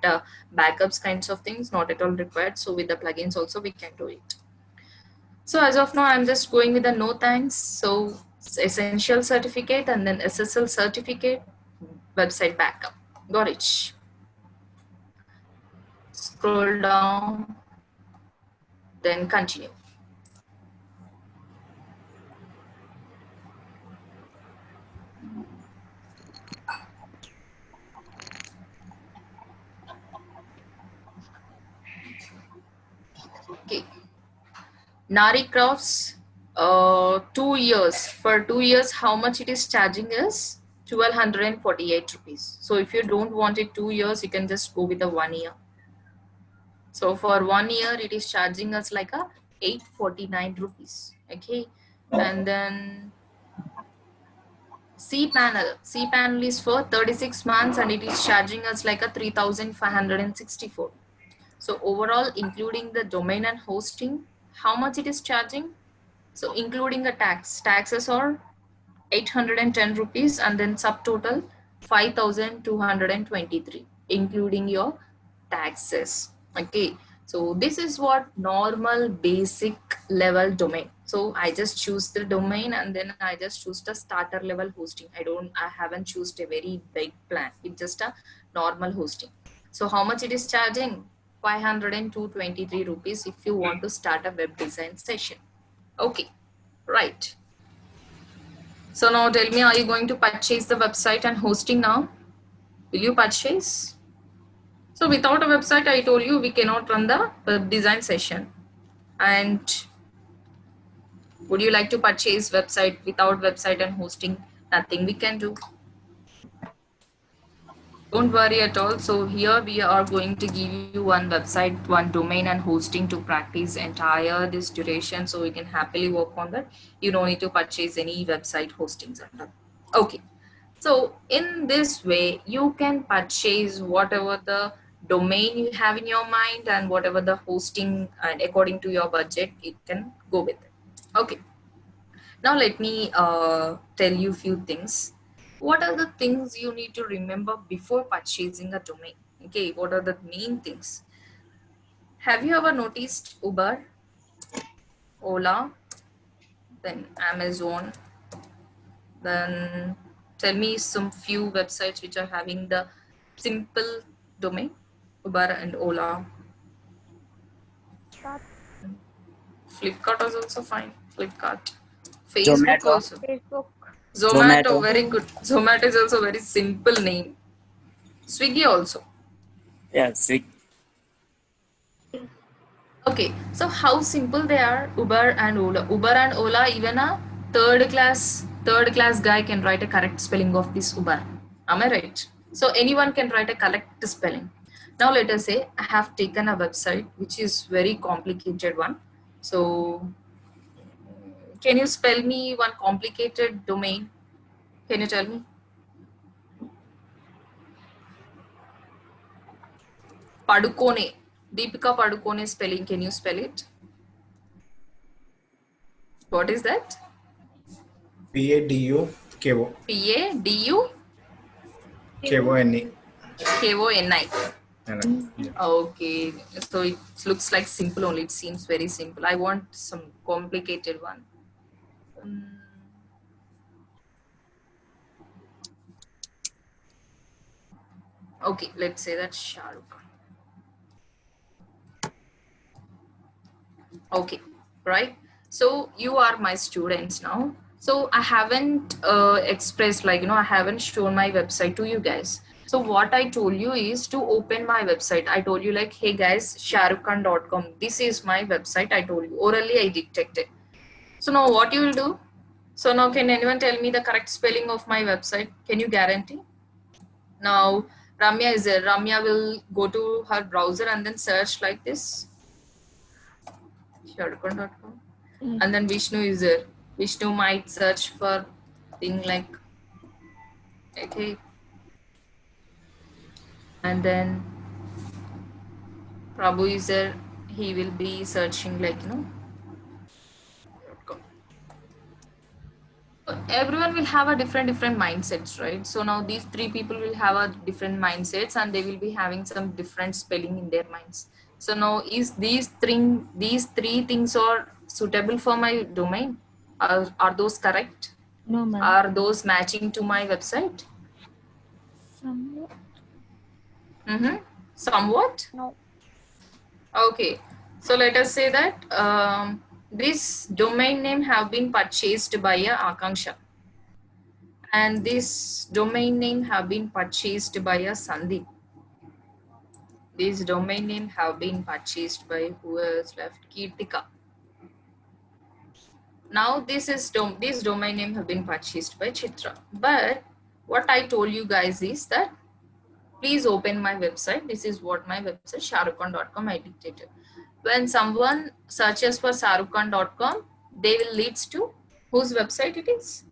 backups kinds of things, not at all required. So with the plugins also we can do it. So as of now, I'm just going with the no thanks. So essential certificate and then SSL certificate, website backup. Got it. Scroll down, then continue. Okay. Nari Crafts, 2 years. For 2 years, how much it is charging us? 1248 rupees. So if you don't want it 2 years, you can just go with the 1 year. So for 1 year, it is charging us like a 849 rupees. Okay. And then cpanel is for 36 months and it is charging us like a 3564. So overall, including the domain and hosting, how much it is charging? So including the taxes are 810 rupees and then subtotal 5223 including your taxes. Okay, so this is what normal basic level domain. So I just choose the domain and then I just choose the starter level hosting. I haven't chosen a very big plan. It's just a normal hosting. So how much it is charging? 523 rupees if you want to start a web design session. Okay, right. So now tell me, are you going to purchase the website and hosting now? Will you purchase? So without a website, I told you we cannot run the web design session. And Would you like to purchase website? Without website and hosting, nothing we can do. Don't worry at all. So here we are going to give you one website, one domain and hosting to practice entire this duration, so we can happily work on that. You don't need to purchase any website hostings and all. Okay. So in this way, you can purchase whatever the domain you have in your mind and whatever the hosting, and according to your budget, you can go with it. Okay. Now let me tell you a few things. What are the things you need to remember before purchasing a domain? Okay, what are the main things? Have you ever noticed Uber, Ola, then Amazon, then tell me some few websites which are having the simple domain, Uber and Ola. Start Flipkart is also fine. Flipkart. Facebook Zomato. also. Facebook. Zomato, Zomato. very good. Zomato is also very simple name. Swiggy also. Yeah, Swig. Okay, so how simple they are, Uber and Ola. Uber and Ola, even a third class guy can write a correct spelling of this Uber. Am I right? So anyone can write a correct spelling. Now let us say I have taken a website which is very complicated one. So can you spell me one complicated domain? Can you tell me? Padukone. Deepika Padukone spelling. Can you spell it? What is that? PADUKO. P-A-D-U-K-O-N-I. KONE. Yeah. Okay. So it looks like simple only. It seems very simple. I want some complicated one. Okay, let's say that Shah Rukh Khan. Okay, right. So you are my students now. So I haven't expressed, like, I haven't shown my website to you guys. So what I told you is to open my website. I told you like, hey guys, shahrukhkhan.com. This is my website. I told you orally, I dictated. So now what you will do? So now can anyone tell me the correct spelling of my website? Can you guarantee? Now Ramya is there. Ramya will go to her browser and then search like this. Shahrukhkhan.com. And then Vishnu is there. Vishnu might search for thing like, okay. And then Prabhu is there. He will be searching like, everyone will have a different mindsets, right? So now these three people will have a different mindsets and they will be having some different spelling in their minds. So now is these three things are suitable for my domain? Are those correct? No, ma'am. Are those matching to my website? Somewhat. Somewhat? No. Okay. So let us say that this domain name have been purchased by a Akanksha. And this domain name have been purchased by a Sandeep. This domain name have been purchased by who else left? Kirtika. Now this domain name have been purchased by Chitra. But what I told you guys is that please open my website. This is what my website, shahrukhkhan.com, I dictated. When someone searches for shahrukhkhan.com, they will leads to whose website it is?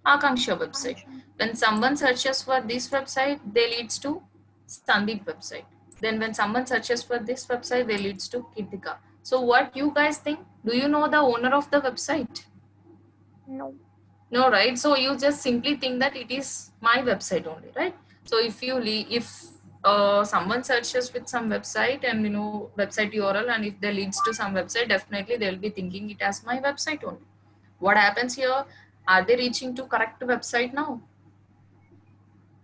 Akanksha website. When someone searches for this website, they leads to Sandeep website. Then when someone searches for this website, they leads to Kirtika. So what you guys think? Do you know the owner of the website? No. No, right? So you just simply think that it is my website only, right? So if someone searches with some website and website URL, and if they leads to some website, definitely they will be thinking it as my website only. What happens here? Are they reaching to correct website now?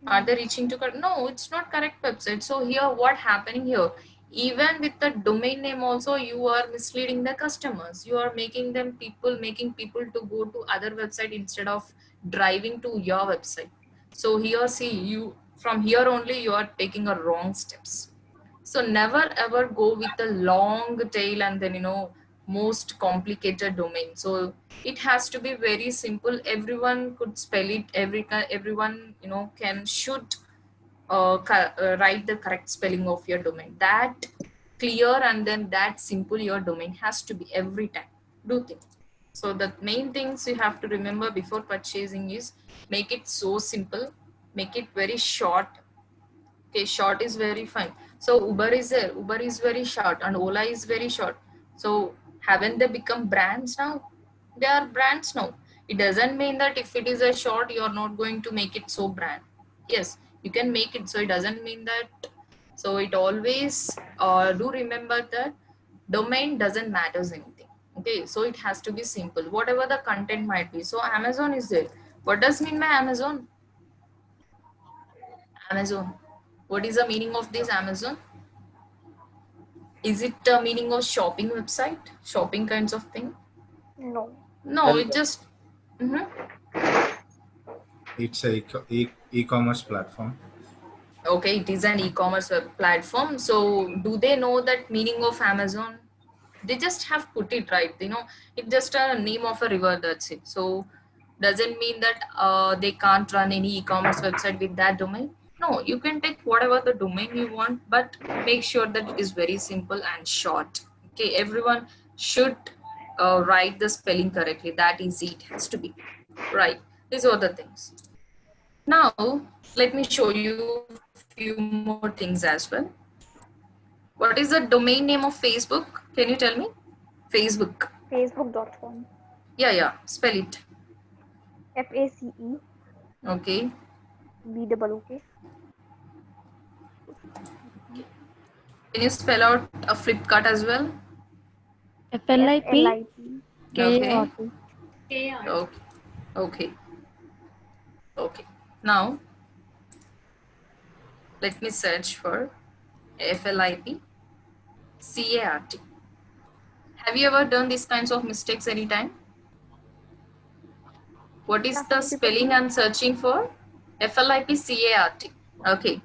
Are they reaching to correct? No, it's not correct website. So here, what happening here? Even with the domain name also, you are misleading the customers. You are making people to go to other website instead of driving to your website. So here, see, from here only you are taking a wrong steps. So never ever go with the long tail and then most complicated domain. So it has to be very simple. Everyone could spell it. Everyone should write the correct spelling of your domain. That clear and then that simple your domain has to be every time. Do think. So the main things you have to remember before purchasing is make it so simple, make it very short. Okay, short is very fine. So Uber is there. Uber is very short and Ola is very short. So haven't they become brands now? They are brands now. It doesn't mean that if it is a short, you're not going to make it so brand. Yes, you can make it. So it doesn't mean that. So it always do remember that domain doesn't matters anything. Okay, so it has to be simple. Whatever the content might be. So Amazon is there. What does mean by Amazon? Amazon. What is the meaning of this Amazon? Is it the meaning of shopping website? Shopping kinds of thing? No. No, Well, it just. Mhm. it's a e-commerce platform. Okay, it is an e-commerce web platform. So do they know that meaning of Amazon? They just have put it right. It's just a name of a river, that's it. So doesn't mean that they can't run any e-commerce website with that domain. No, you can take whatever the domain you want, but make sure that it is very simple and short. Okay, everyone should write the spelling correctly. That easy it has to be. Right, these are the things. Now let me show you few more things as well. What is the domain name of Facebook? Can you tell me? Facebook. Facebook.com. Yeah, spell it. FACE Okay. BOOK. Can you spell out a Flipkart as well? FLIP FLIP. Okay. KR. Okay. Okay. Okay. Now let me search for FLIP CART. Have you ever done these kinds of mistakes anytime? What is Yeah, the some people spelling do. I'm searching for? FLIP CART. Okay.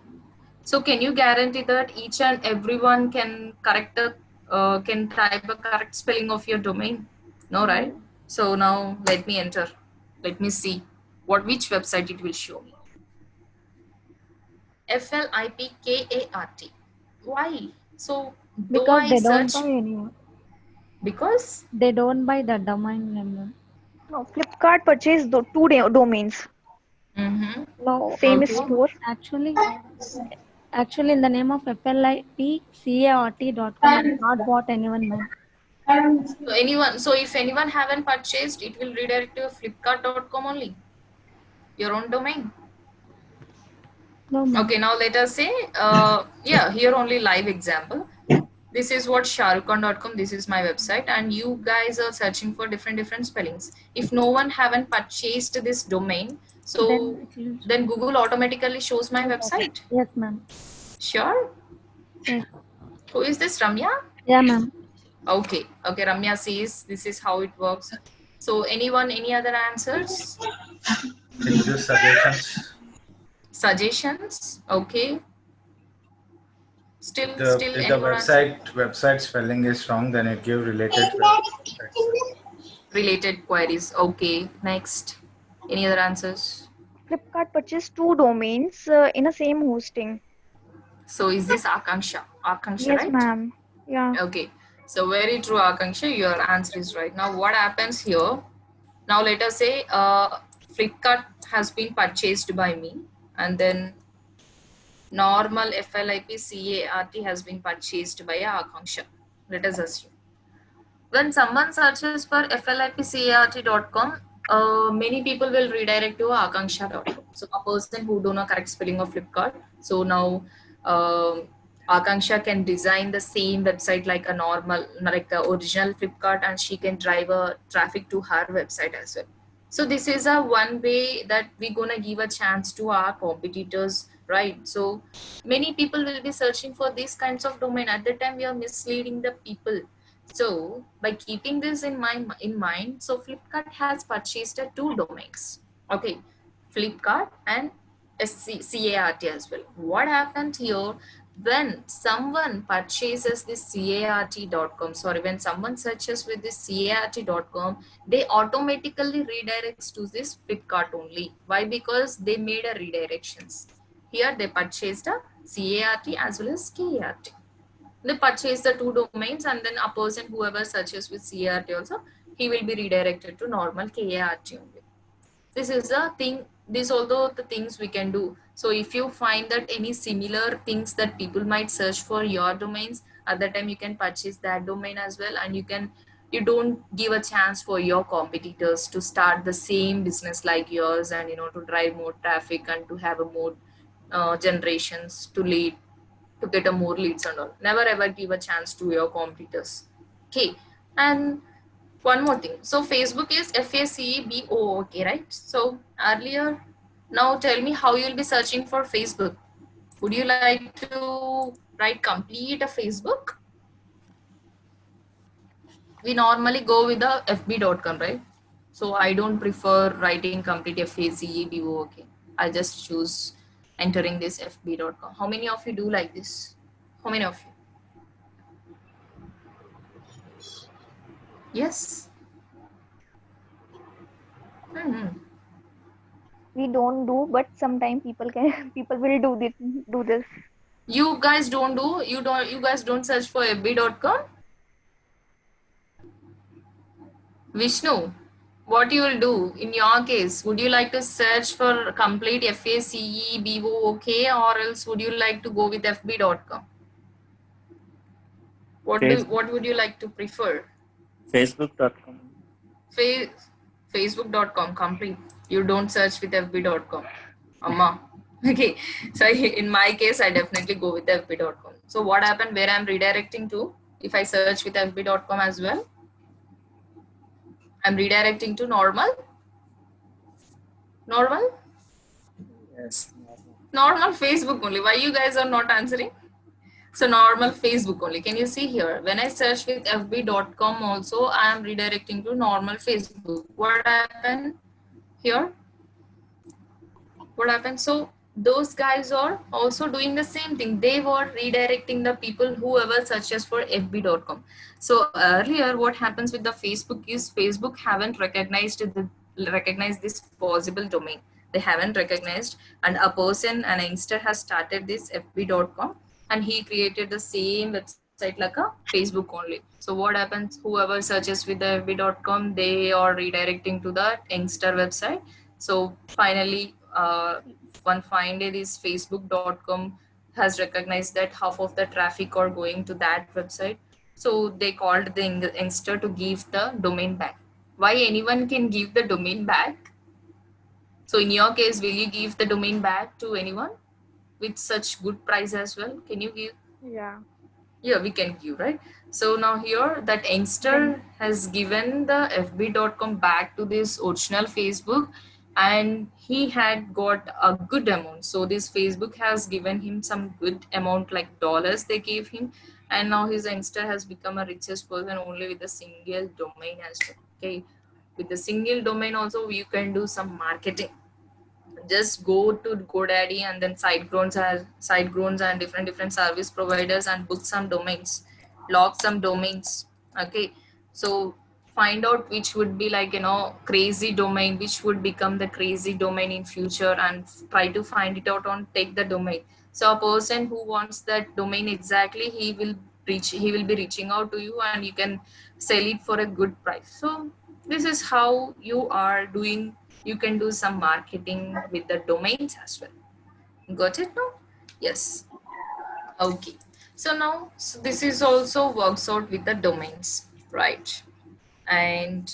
So can you guarantee that each and everyone can can type a correct spelling of your domain? No, right? No. So now let me enter. Let me see which website it will show me. FLIPKART. Why? So do because I they don't search buy anyone. because? They don't buy the domain name. No. Flipkart purchased two domains. Mm-hmm. No, Same Okay. store. actually, in the name of FLIPCART.com, I have not bought anyone, ma'am. So if anyone haven't purchased, it will redirect to flipkart.com only, your own domain. No, ma'am. Okay, now let us say, here only live example. This is what shahrukhan.com, this is my website, and you guys are searching for different spellings. If no one haven't purchased this domain, so then Google automatically shows my website. Yes, ma'am. Sure. Yes. Who is this, Ramya? Yeah, ma'am. Okay, Ramya says this is how it works. So anyone, any other answers? Can you give suggestions? Suggestions? Okay. Still If the any more answers? website spelling is wrong, then it give Related queries. Okay. Next. Any other answers? Flipkart purchased two domains in a same hosting. So is this Akanksha? Akanksha, Yes, right? ma'am. Yeah. Okay. So very true, Akanksha. Your answer is right. Now what happens here? Now let us say Flipkart has been purchased by me, and then normal FLIPCART has been purchased by Akanksha. Let us assume. When someone searches for flipcart.com, many people will redirect to akanksha.com. So a person who don't know correct spelling of Flipkart. So now Akanksha can design the same website like a normal, like the original Flipkart, and she can drive a traffic to her website as well. So this is a one way that we're gonna give a chance to our competitors, right? So many people will be searching for these kinds of domain. At the time, we are misleading the people. So by keeping this in mind, so Flipkart has purchased two domains. Okay, Flipkart and CART as well. What happened here? when someone purchases this cart.com, sorry, when someone searches with this cart.com, they automatically redirects to this Flipkart only. Why? Because they made a redirections. Here they purchased a cart as well as kart. They purchase the two domains, and then a person whoever searches with cart also, he will be redirected to normal kart only. This is the thing, these all the things we can do. So if you find that any similar things that people might search for your domains, at that time you can purchase that domain as well, and you don't give a chance for your competitors to start the same business like yours, and to drive more traffic and to have a more generations to lead, to get a more leads and all. Never ever give a chance to your competitors. Okay. And one more thing. So Facebook is FACEBOOK, right? So earlier, now tell me how you'll be searching for Facebook. Would you like to write complete a Facebook? We normally go with the FB.com, right? So I don't prefer writing complete FACEBOOK. I just choose entering this FB.com. How many of you do like this? How many of you? Yes. We don't do, but sometimes people can people will do this. You guys don't do, you guys don't search for FB.com? Vishnu, what you will do in your case? Would you like to search for complete FACEBOOK, or else would you like to go with FB.com? What would you like to prefer? Facebook.com. Facebook.com complete. You don't search with FB.com. Amma. Okay. So in my case, I definitely go with FB.com. So what happened where I'm redirecting to? If I search with FB.com as well, I'm redirecting to normal. Yes. Normal Facebook only. Why you guys are not answering? So normal Facebook only. Can you see here? When I search with FB.com also, I am redirecting to normal Facebook. What happened here? What happened? So those guys are also doing the same thing. They were redirecting the people whoever searches for FB.com. So earlier what happens with the Facebook is Facebook haven't recognized this possible domain. They haven't recognized, and a person, an youngster has started this FB.com, and he created the same website like a Facebook only. So what happens? Whoever searches with the FB.com, they are redirecting to the youngster website. So finally, one fine day, this Facebook.com has recognized that half of the traffic are going to that website. So they called the youngster to give the domain back. Why anyone can give the domain back? So in your case, will you give the domain back to anyone with such good price as well? Can you give? Yeah. Yeah, we can give, right? So now here that youngster has given the FB.com back to this original Facebook, and he had got a good amount. So this Facebook has given him some good amount, like dollars they gave him, and now his youngster has become a richest person only with a single domain as well. Okay, with the single domain also you can do some marketing. Just go to GoDaddy and then SiteGrounds and different service providers and book some domains, log some domains. Okay, so find out which would be like crazy domain, which would become the crazy domain in future, and try to find it out on take the domain. So a person who wants that domain exactly, he will be reaching out to you, and you can sell it for a good price. So this is how you are doing. You can do some marketing with the domains as well. Got it now? Yes. Okay. So now this is also works out with the domains, right? And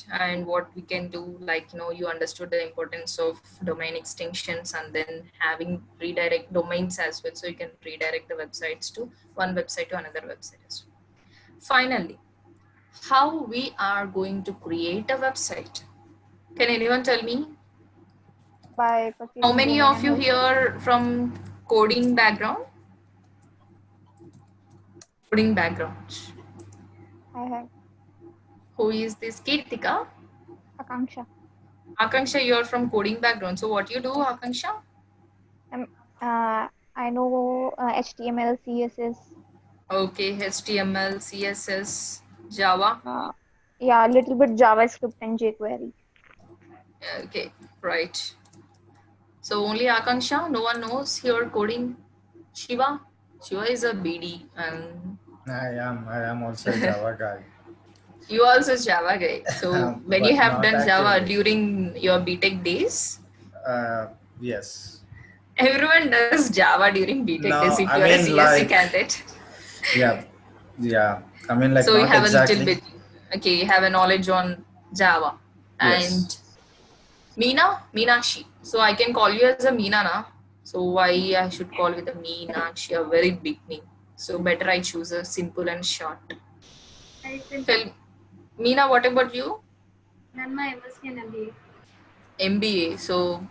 what we can do, like you understood the importance of domain extensions, and then having redirect domains as well, so you can redirect the websites to one website to another website as well. Finally, how we are going to create a website? Can anyone tell me? By How purchasing many domain of you and here from coding background? Coding background. I have Who is this? Kirtika? Akanksha. Akanksha, you're from coding background. So what you do, Akanksha? I know HTML, CSS. Okay, HTML, CSS, Java. Yeah, a little bit JavaScript and jQuery. Okay, right. So only Akanksha, no one knows your coding. Shiva, Shiva is a BD, and I am also a Java guy, you also Java guy. So when you but have not done Java actively. during your BTech days, Yes. everyone does Java during BTech days No, if I you are a mean CSE like, candidate. yeah, yeah. I mean like So you not have a little exactly. bit, okay, you have a knowledge on Java. Yes. And Meena, Meenakshi. So I can call you as a Meena na. So why I should call with a Meenakshi, a very big name. So better I choose a simple and short. I can Tell Meena, what about you? done my MSc and MBA. MBA. So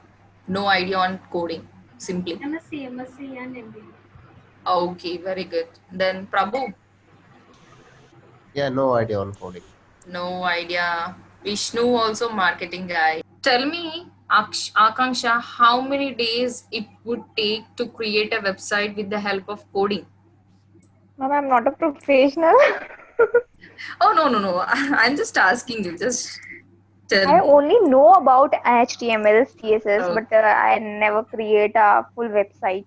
no idea on coding. Simply. MSc and MBA. Okay, very good. Then Prabhu, Yeah, no idea on coding. no idea. Vishnu also marketing guy. Tell me, Akanksha, how many days it would take to create a website with the help of coding? Ma'am, I'm not a professional. Oh no, no, no. I'm just asking you. Just tell I me. only know about HTML, CSS, Oh, but I never create a full website.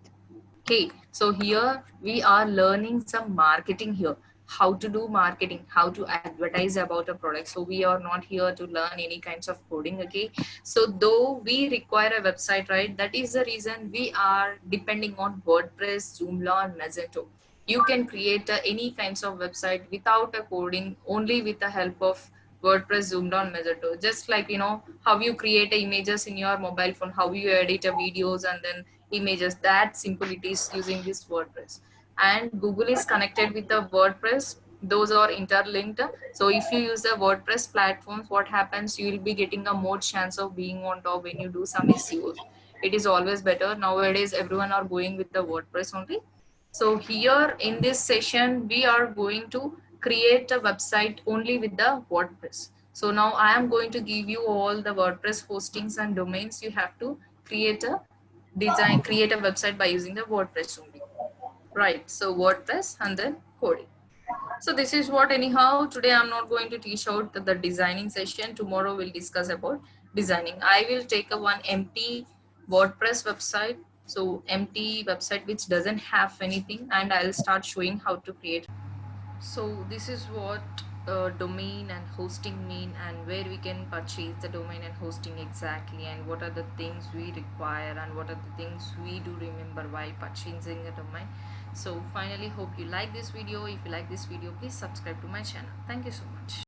okay. So here we are learning some marketing here. How to do marketing, how to advertise about a product. So we are not here to learn any kinds of coding. Okay. So though we require a website, right? That is the reason we are depending on WordPress, Joomla, and Magento. You can create any kinds of website without a coding, only with the help of WordPress, Joomla, and Magento. Just like how you create images in your mobile phone, how you edit a videos and then images, that simple it is using this WordPress. And Google is connected with the WordPress, those are interlinked. So if you use the WordPress platforms, what happens, you will be getting a more chance of being on top when you do some SEOs. It is always better nowadays, everyone are going with the WordPress only. So here in this session we are going to create a website only with the WordPress. So now I am going to give you all the WordPress hostings and domains. You have to create a website by using the WordPress only. Right. So WordPress and then coding. So this is what anyhow today I'm not going to teach out the designing session. Tomorrow we'll discuss about designing. I will take a one empty WordPress website. So empty website which doesn't have anything, and I'll start showing how to create. So this is what domain and hosting mean, and where we can purchase the domain and hosting exactly, and what are the things we require and what are the things we do remember while purchasing a domain. So finally, hope you like this video. If you like this video, please subscribe to my channel. Thank you so much.